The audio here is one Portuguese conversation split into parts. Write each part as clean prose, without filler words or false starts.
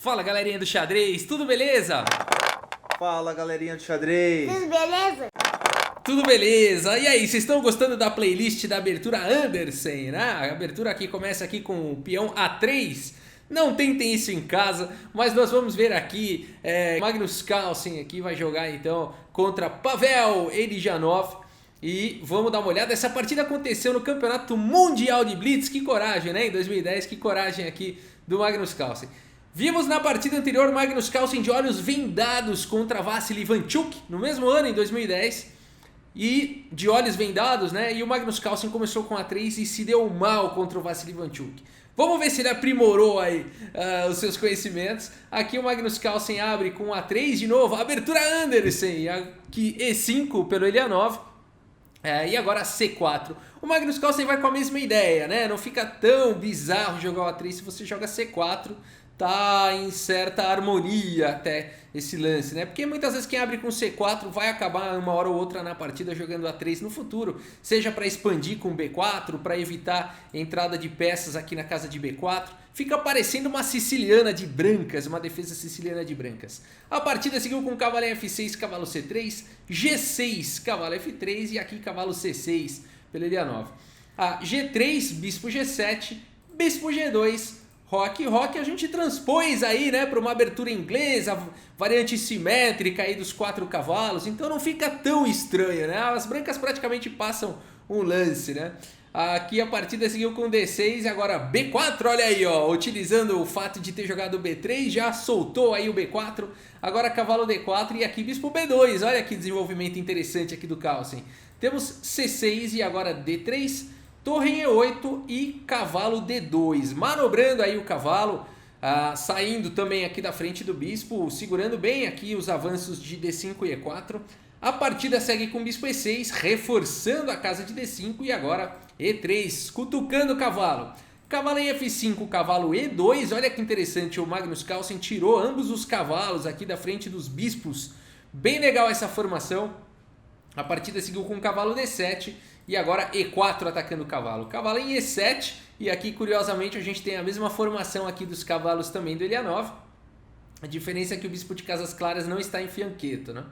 Fala galerinha do xadrez, tudo beleza? Fala galerinha do xadrez! Tudo beleza? Tudo beleza! E aí, vocês estão gostando da playlist da abertura Andersen, né? A abertura aqui começa aqui com o peão A3. Não tentem isso em casa, mas nós vamos ver aqui Magnus Carlsen aqui vai jogar então contra Pavel Elijanov. E vamos dar uma olhada, essa partida aconteceu no Campeonato Mundial de Blitz, que coragem, né? Em 2010, que coragem aqui do Magnus Carlsen. Vimos na partida anterior Magnus Carlsen de olhos vendados contra Vasily Ivanchuk, no mesmo ano, em 2010. E de olhos vendados, né? E o Magnus Carlsen começou com A3 e se deu mal contra o Vasily Ivanchuk. Vamos ver se ele aprimorou aí os seus conhecimentos. Aqui o Magnus Carlsen abre com A3 de novo, abertura Andersen, aqui E5 pelo Elijanov. E agora C4. O Magnus Carlsen vai com a mesma ideia, né? Não fica tão bizarro jogar o A3 se você joga C4. Tá em certa harmonia até esse lance, né? Porque muitas vezes quem abre com C4 vai acabar uma hora ou outra na partida jogando A3 no futuro, seja para expandir com B4, para evitar entrada de peças aqui na casa de B4. Fica parecendo uma siciliana de brancas, uma defesa siciliana de brancas. A partida seguiu com cavalo em F6, cavalo C3, G6, cavalo F3 e aqui cavalo C6 pelo Elijanov. G3, bispo G7, bispo G2, roque, a gente transpôs aí, né, para uma abertura inglesa, variante simétrica aí dos 4 cavalos, então não fica tão estranho, né? As brancas praticamente passam um lance, né? Aqui a partida seguiu com D6 e agora B4, olha aí, ó, utilizando o fato de ter jogado B3, já soltou aí o B4, agora cavalo D4 e aqui bispo B2, olha que desenvolvimento interessante aqui do Carlsen. Temos C6 e agora D3, torre em E8 e cavalo D2, manobrando aí o cavalo, saindo também aqui da frente do bispo, segurando bem aqui os avanços de D5 e E4. A partida segue com bispo E6, reforçando a casa de D5 e agora E3, cutucando o cavalo. Cavalo em F5, cavalo E2, olha que interessante, o Magnus Carlsen tirou ambos os cavalos aqui da frente dos bispos. Bem legal essa formação. A partida seguiu com cavalo D7 e agora E4 atacando o cavalo. Cavalo em E7 e aqui curiosamente a gente tem a mesma formação aqui dos cavalos também do Elijanov. A diferença é que o bispo de casas claras não está em fianqueto, né?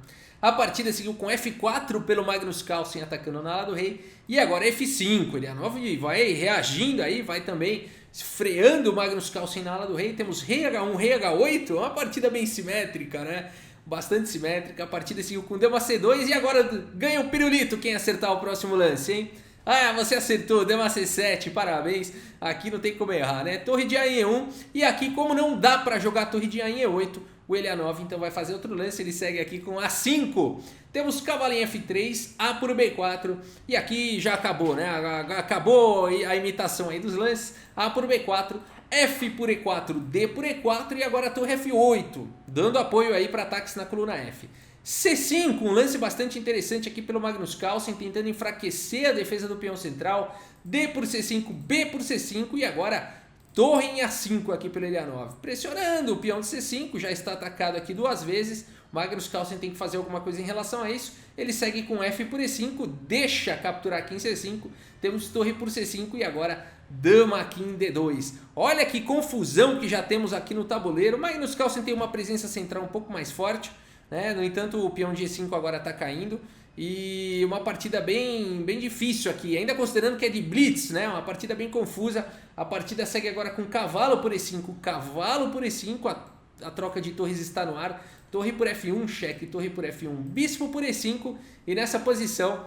A partida seguiu com F4 pelo Magnus Carlsen atacando na ala do rei. E agora F5, Elijanov vai reagindo aí, vai também freando o Magnus Carlsen na ala do rei. Temos rei H1, rei H8, uma partida bem simétrica, né? Bastante simétrica, a partida seguiu com dama C2 e agora ganha o pirulito quem acertar o próximo lance, hein? Você acertou, dama C7, parabéns, aqui não tem como errar, né? Torre de A em E1 e aqui como não dá para jogar torre de A em E8, o Elijanov então vai fazer outro lance, ele segue aqui com A5. Temos cavalo em F3, A por B4 e aqui já acabou, né? Acabou a imitação aí dos lances, A por B4, F por E4, D por E4 e agora a torre F8, dando apoio aí para ataques na coluna F. C5, um lance bastante interessante aqui pelo Magnus Carlsen, tentando enfraquecer a defesa do peão central. D por C5, B por C5 e agora torre em A5 aqui pelo Elijanov. Pressionando o peão de C5, já está atacado aqui 2 vezes. O Magnus Carlsen tem que fazer alguma coisa em relação a isso. Ele segue com F por E5, deixa capturar aqui em C5. Temos torre por C5 e agora dama aqui em D2. Olha que confusão que já temos aqui no tabuleiro. O Magnus Carlsen tem uma presença central um pouco mais forte, né? No entanto, o peão de E5 agora está caindo. E uma partida bem difícil aqui, ainda considerando que é de blitz, né? Uma partida bem confusa. A partida segue agora com cavalo por E5, cavalo por E5. A troca de torres está no ar. Torre por F1, cheque, torre por F1, bispo por E5. E nessa posição,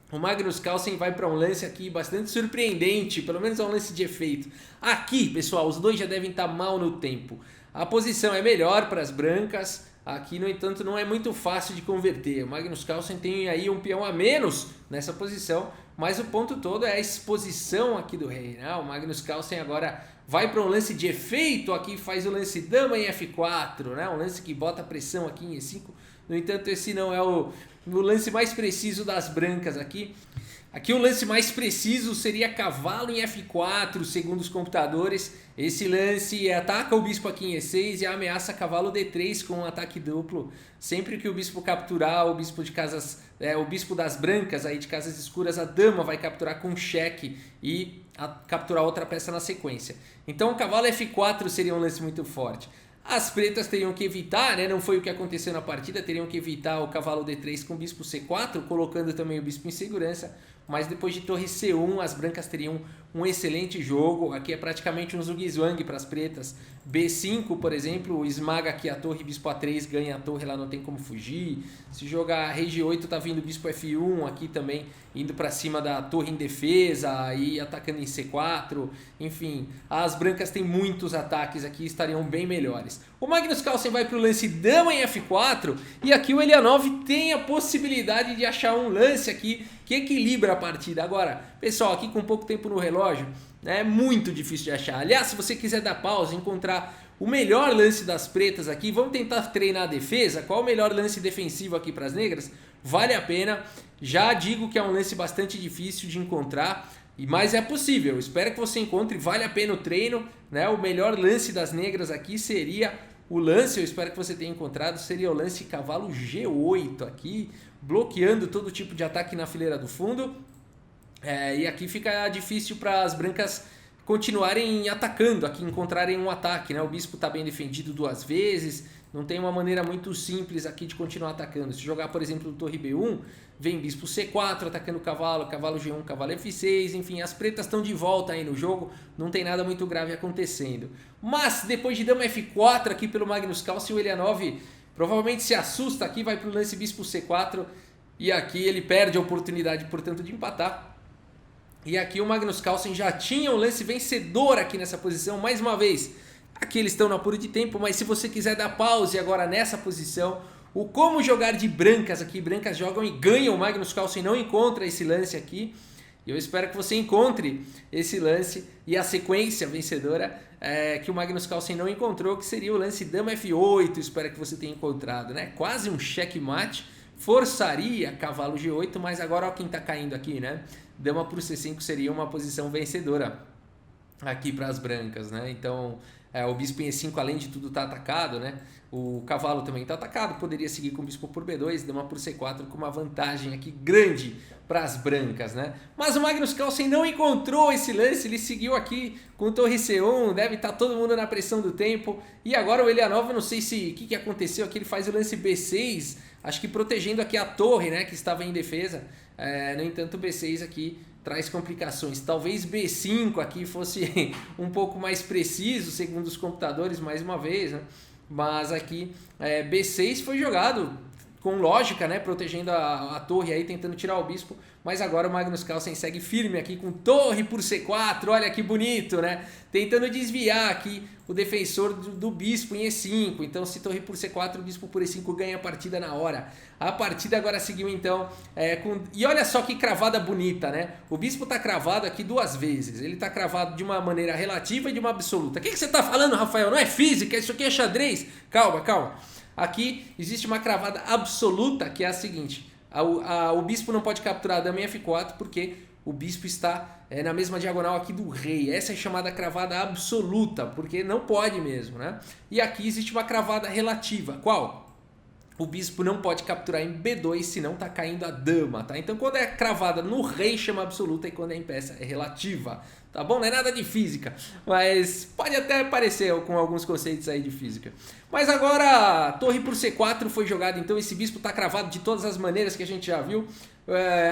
o Magnus Carlsen vai para um lance aqui bastante surpreendente, pelo menos é um lance de efeito. Aqui, pessoal, os dois já devem estar mal no tempo. A posição é melhor para as brancas. Aqui, no entanto, não é muito fácil de converter. O Magnus Carlsen tem aí um peão a menos nessa posição, mas o ponto todo é a exposição aqui do rei, né? O Magnus Carlsen agora vai para um lance de efeito, aqui faz o lance dama em F4, né? Um lance que bota pressão aqui em E5. No entanto, esse não é o lance mais preciso das brancas aqui. Aqui o lance mais preciso seria cavalo em F4, segundo os computadores. Esse lance ataca o bispo aqui em E6 e ameaça cavalo D3 com um ataque duplo. Sempre que o bispo capturar o bispo de casas, o bispo das brancas aí de casas escuras, a dama vai capturar com cheque e capturar outra peça na sequência. Então o cavalo F4 seria um lance muito forte. As pretas teriam que evitar, né? Não foi o que aconteceu na partida, teriam que evitar o cavalo D3 com o bispo C4, colocando também o bispo em segurança. Mas depois de torre C1, as brancas teriam um excelente jogo. Aqui é praticamente um zug-zwang para as pretas. B5, por exemplo, esmaga aqui a torre, bispo A3 ganha a torre, lá não tem como fugir. Se jogar rei G8, tá vindo bispo F1 aqui também, indo para cima da torre em defesa e atacando em C4. Enfim, as brancas têm muitos ataques aqui, estariam bem melhores. O Magnus Carlsen vai para o lance dama em F4 e aqui o Elianov tem a possibilidade de achar um lance aqui que equilibra a partida. Agora, pessoal, aqui com pouco tempo no relógio, é muito difícil de achar. Aliás, se você quiser dar pausa e encontrar o melhor lance das pretas aqui, vamos tentar treinar a defesa. Qual o melhor lance defensivo aqui para as negras? Vale a pena. Já digo que é um lance bastante difícil de encontrar, mas é possível. Espero que você encontre, vale a pena o treino, né? O melhor lance das negras aqui seria o lance, eu espero que você tenha encontrado, seria o lance cavalo G8 aqui, bloqueando todo tipo de ataque na fileira do fundo. E aqui fica difícil para as brancas continuarem atacando, aqui encontrarem um ataque, né? O bispo está bem defendido duas vezes, não tem uma maneira muito simples aqui de continuar atacando. Se jogar, por exemplo, torre B1, vem bispo C4 atacando o cavalo, cavalo G1, cavalo F6, enfim, as pretas estão de volta aí no jogo, não tem nada muito grave acontecendo. Mas depois de dama F4 aqui pelo Magnus Carlsen, o Elianov provavelmente se assusta aqui, vai para o lance bispo C4 e aqui ele perde a oportunidade, portanto, de empatar. E aqui o Magnus Carlsen já tinha um lance vencedor aqui nessa posição, mais uma vez. Aqui eles estão no apuro de tempo, mas se você quiser dar pause agora nessa posição, o como jogar de brancas aqui, brancas jogam e ganham, o Magnus Carlsen não encontra esse lance aqui. E eu espero que você encontre esse lance e a sequência vencedora que o Magnus Carlsen não encontrou, que seria o lance dama F8, espero que você tenha encontrado, né? Quase um checkmate, forçaria cavalo G8, mas agora ó quem está caindo aqui, né? Dama por C5 seria uma posição vencedora aqui para as brancas, né? Então, o bispo em E5, além de tudo, está atacado, né? O cavalo também está atacado, poderia seguir com o bispo por B2, dama por C4, com uma vantagem aqui grande para as brancas, né? Mas o Magnus Carlsen não encontrou esse lance, ele seguiu aqui com torre C1, deve estar todo mundo na pressão do tempo. E agora o Elianov, não sei se o que aconteceu aqui, ele faz o lance B6, acho que protegendo aqui a torre, né, que estava em defesa. No entanto, o B6 aqui traz complicações. Talvez B5 aqui fosse um pouco mais preciso, segundo os computadores, mais uma vez, né? Mas aqui B6 foi jogado com lógica, né? Protegendo a torre aí, tentando tirar o bispo. Mas agora o Magnus Carlsen segue firme aqui com torre por C4, olha que bonito, né? Tentando desviar aqui o defensor do bispo em E5. Então, se torre por C4, o bispo por E5 ganha a partida na hora. A partida agora seguiu então E olha só que cravada bonita, né? O bispo tá cravado aqui duas vezes. Ele tá cravado de uma maneira relativa e de uma absoluta. O que você tá falando, Rafael? Não é física, isso aqui é xadrez. Calma, calma. Aqui existe uma cravada absoluta, que é a seguinte. O bispo não pode capturar a dama em F4 porque o bispo está na mesma diagonal aqui do rei. Essa é chamada cravada absoluta, porque não pode mesmo, né? E aqui existe uma cravada relativa. Qual? O bispo não pode capturar em B2, senão está caindo a dama, tá? Então, quando é cravada no rei, chama absoluta, e quando é em peça, é relativa, tá bom? Não é nada de física, mas pode até parecer com alguns conceitos aí de física. Mas agora, torre por C4 foi jogada, então esse bispo está cravado de todas as maneiras que a gente já viu.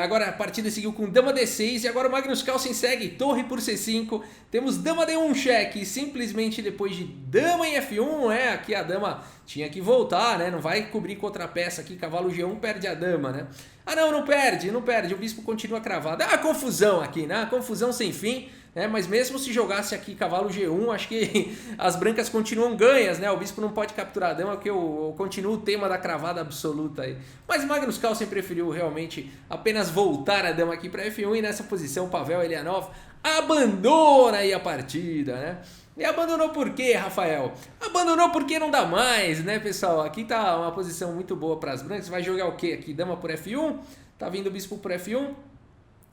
Agora a partida seguiu com dama D6 e agora o Magnus Carlsen segue torre por C5. Temos dama D1 cheque, simplesmente depois de dama em F1, aqui a dama tinha que voltar, né? Não vai cobrir com outra peça aqui, cavalo G1 perde a dama, né? Ah não, não perde, o bispo continua cravado. Confusão aqui, né? Confusão sem fim. Mas mesmo se jogasse aqui cavalo G1, acho que as brancas continuam ganhas, né? O bispo não pode capturar a dama, porque continua o tema da cravada absoluta aí. Mas Magnus Carlsen preferiu realmente apenas voltar a dama aqui para F1 e nessa posição Pavel Elianov abandona aí a partida, né? E abandonou por quê, Rafael? Abandonou porque não dá mais, né, pessoal? Aqui tá uma posição muito boa para as brancas. Vai jogar o quê aqui? Dama por F1, tá vindo o bispo por F1.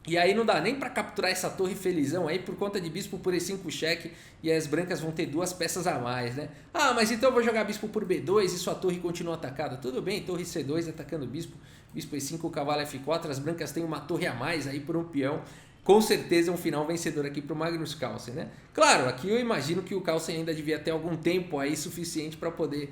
E aí não dá nem para capturar essa torre felizão aí por conta de bispo por E5 cheque e as brancas vão ter duas peças a mais, né? Mas então eu vou jogar bispo por B2 e sua torre continua atacada. Tudo bem, torre C2 atacando o bispo, bispo E5, cavalo F4, as brancas têm uma torre a mais aí por um peão. com certeza um final vencedor aqui para o Magnus Carlsen, né? Claro, aqui eu imagino que o Carlsen ainda devia ter algum tempo aí suficiente para poder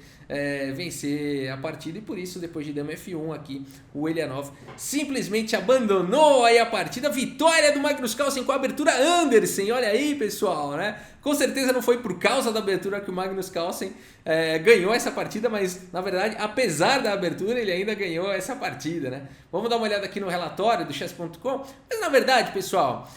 vencer a partida, e por isso, depois de dama F1 aqui, o Elianov simplesmente abandonou aí a partida. Vitória do Magnus Carlsen com a abertura Andersen, olha aí, pessoal, né? Com certeza não foi por causa da abertura que o Magnus Carlsen ganhou essa partida, mas na verdade, apesar da abertura, ele ainda ganhou essa partida, né? Vamos dar uma olhada aqui no relatório do chess.com, mas na verdade, pessoal,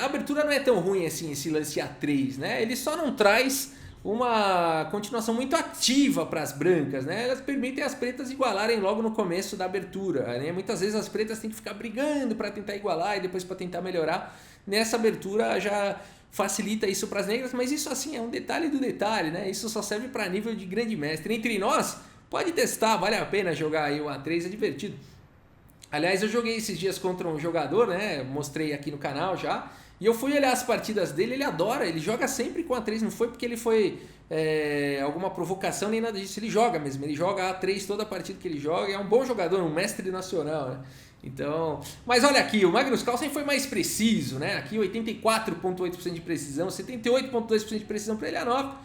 a abertura não é tão ruim assim, esse lance A3, né? Ele só não traz uma continuação muito ativa para as brancas, né? Elas permitem as pretas igualarem logo no começo da abertura, né? Muitas vezes as pretas têm que ficar brigando para tentar igualar e depois para tentar melhorar. Nessa abertura já facilita isso para as negras, mas isso assim é um detalhe do detalhe, né? Isso só serve para nível de grande mestre. Entre nós, pode testar, vale a pena jogar aí o A3, é divertido. Aliás, eu joguei esses dias contra um jogador, né? Mostrei aqui no canal já. E eu fui olhar as partidas dele, ele adora, ele joga sempre com A3, não foi porque ele foi alguma provocação nem nada disso, ele joga mesmo, ele joga A3 toda a partida que ele joga, é um bom jogador, um mestre nacional, né? Então, mas olha aqui, o Magnus Carlsen foi mais preciso, né? Aqui 84,8% de precisão, 78,2% de precisão para Elianov.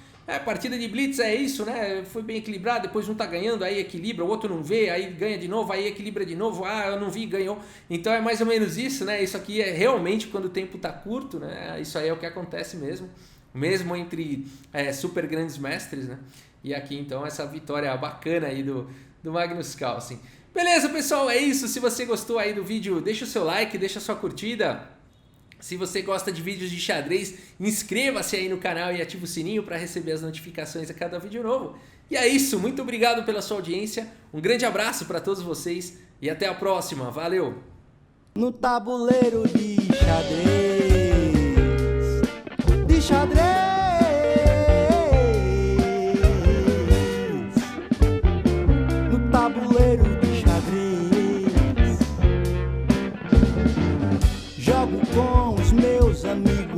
Partida de blitz é isso, né? Foi bem equilibrado, depois um tá ganhando, aí equilibra, o outro não vê, aí ganha de novo, aí equilibra de novo, eu não vi, ganhou. Então é mais ou menos isso, né? Isso aqui é realmente quando o tempo tá curto, né? Isso aí é o que acontece mesmo entre super grandes mestres, né? E aqui então essa vitória bacana aí do Magnus Carlsen. Beleza, pessoal, é isso. Se você gostou aí do vídeo, deixa o seu like, deixa a sua curtida. Se você gosta de vídeos de xadrez, inscreva-se aí no canal e ative o sininho para receber as notificações a cada vídeo novo. E é isso, muito obrigado pela sua audiência, um grande abraço para todos vocês e até a próxima, valeu! No tabuleiro de xadrez, no tabuleiro de xadrez, jogo com os meus amigos.